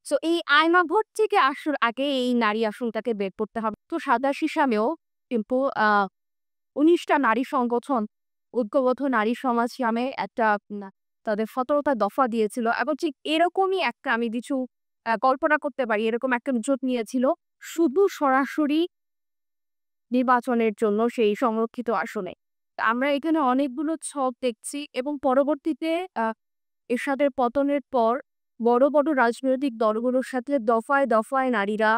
So এই আয়না vote থেকে আসার আগে এই নারী আসনটাকে বের করতে হবে। তো সাদা সিসামেও কিন্তু ১৯টা নারী সংগঠন ঐক্যবদ্ধ নারী সমাজ নামে একটা তাদের ১৭টা দফা দিয়েছিল এবং ঠিক এরকমই একটা আমি কিছু কল্পনা করতে পারি। এরকম একটা জোট নিয়েছিল শুধু সরাসরি নির্বাচনের জন্য সেই সংরক্ষিত আসনে। তা আমরা এখানে অনেকগুলো ছক দেখছি এবং পরবর্তীতে আ এরশাদের পতনের পর বড়, বড় রাজনৈতিক দলগুলোর সাথে দফায়, দফায় নারীরা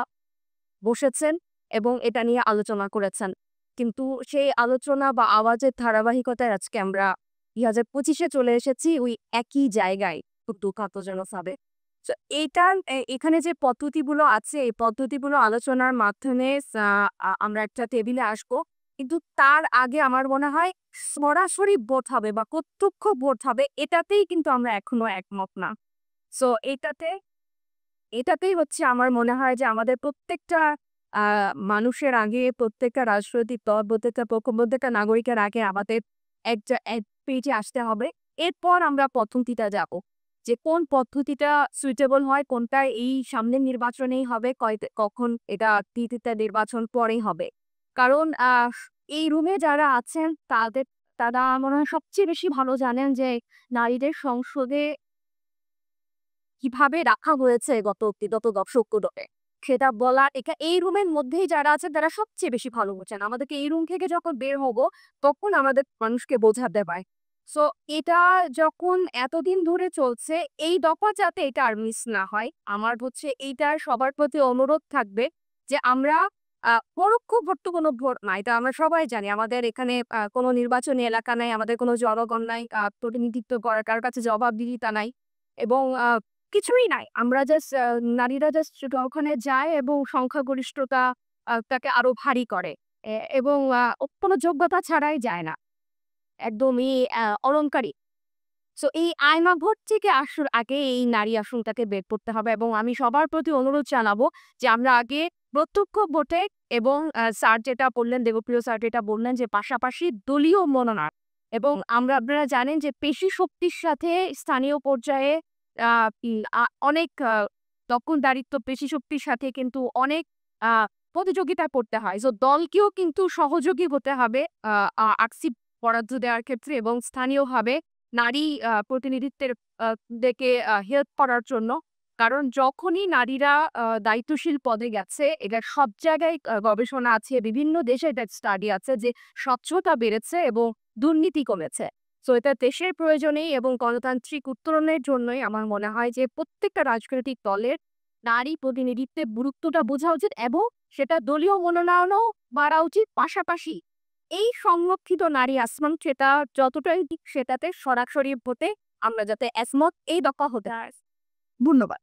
বসেছেন এবং এটা নিয়ে আলোচনা করেছেন। কিন্তু সেই আলোচনা বা আওয়াজের ধারাবাহিকতায় আজকে আমরা ২০২৫ এ চলে এসেছি ওই একই জায়গায় খুব দুঃখজনকভাবে। সো এইটার এখানে যে পদ্ধতিগুলো আছে এই পদ্ধতিগুলো আলোচনার মাধ্যমে সা আমরা একটা টেবিলে আসবো। কিন্তু তার আগে আমার মনে হয় সরাসরি ভোট হবে বা প্রত্যক্ষ ভোট হবে এটাতেই কিন্তু আমরা এখনো একমত না। সো এটাতেই হচ্ছে আমার মনে হয় যে আমাদের প্রত্যেকটা আ মানুষের আগে, প্রত্যেকটা রাজনৈতিক দল, প্রত্যেকটা নাগরিকের আগে আমাদের এক পেজে আসতে হবে। এরপর আমরা পদ্ধতিটা যাব। যে কোন পদ্ধতিটা সুইটেবল হয়, কোনটা এই সামনের নির্বাচনেই হবে, কখন এটা তৃতীয়টা নির্বাচন পরেই হবে। কারণ এই রুমে যারা আছেন তারা মনে হয় সবচেয়ে বেশি ভালো জানেন যে নারীদের সংসদে কিভাবে রাখা হয়েছে গত দশক ধরে। সেটা বলার এই রুমের মধ্যেই যারা আছেন তারা সবচেয়ে বেশি ভালো বোঝেন। আমাদেরকে এই রুম থেকে যখন বের হব, তখন আমাদের মানুষকে বোঝাতে হয়। সো এটা যখন এতদিন ধরে চলছে, এই দফা যাতে এটা আর মিস না হয়। আমার হচ্ছে এইটার সবার প্রতি অনুরোধ থাকবে যে আমরা পরোক্ষ ভোট তো কোনো ভোট না। এটা আমরা সবাই জানি। আমাদের এখানে কোনো নির্বাচনী এলাকা নাই, আমাদের কোনো জনগণ নাই, প্রতিনিধিত্ব করার কারো কাছে জবাবদিহিতা নাই এবং কিছুই নাই। আমরা জাস্ট নারীরা জাস্ট ওখানে যায় এবং সংখ্যাগরিষ্ঠতা তাকে আরো ভারী করে। এবং কোনো যোগ্যতা ছাড়াই যায় না। একদমই অলংকারী। সো এই আয়না ভোট থেকে আসার আগে এই নারী আসনটাকে বের করতে হবে এবং আমি সবার প্রতি অনুরোধ জানাবো যে আমরা আগে প্রত্যক্ষ ভোটে এবং স্যার যেটা বললেন, দেবপ্রিয় স্যার যেটা বললেন যে পাশাপাশি দলীয় মনোনয়ন এবং আপনারা জানেন যে পেশি শক্তির সাথে স্থানীয় পর্যায়ে আ অনেক দখলদারিত্ব পেশি শক্তির সাথে কিন্তু অনেক আ প্রতিযোগিতা করতে হয়। সো দলকেও কিন্তু সহযোগী হতে হবে আ আ আকসিপ বরাদ্দ দেওয়ার ক্ষেত্রে এবং স্থানীয়ভাবে নারী প্রতিনিধিত্বের দেরকে হেল্প করার জন্য। কারণ যখনই নারীরা দায়িত্বশীল পদে গেছে, এটা সব জায়গায় গবেষণা আছে, বিভিন্ন দেশে এটা স্টাডি আছে যে স্বচ্ছতা বেড়েছে এবং দুর্নীতি কমেছে। সো এটা দেশের প্রয়োজনেই এবং গণতান্ত্রিক উত্তরণের জন্যই আমার মনে হয় যে প্রত্যেকটা রাজনৈতিক দলের নারী প্রতিনিধিত্বের গুরুত্বটা বোঝা উচিত এবং সেটা দলীয় মনোনয়নও বাড়া উচিত। পাশাপাশি এই সংরক্ষিত নারী আসমান সেটা যতটাই দিক সেটাতে সরাসরি ভোটে আমরা যাতে একমত এই দফা হতে হয়। ধন্যবাদ।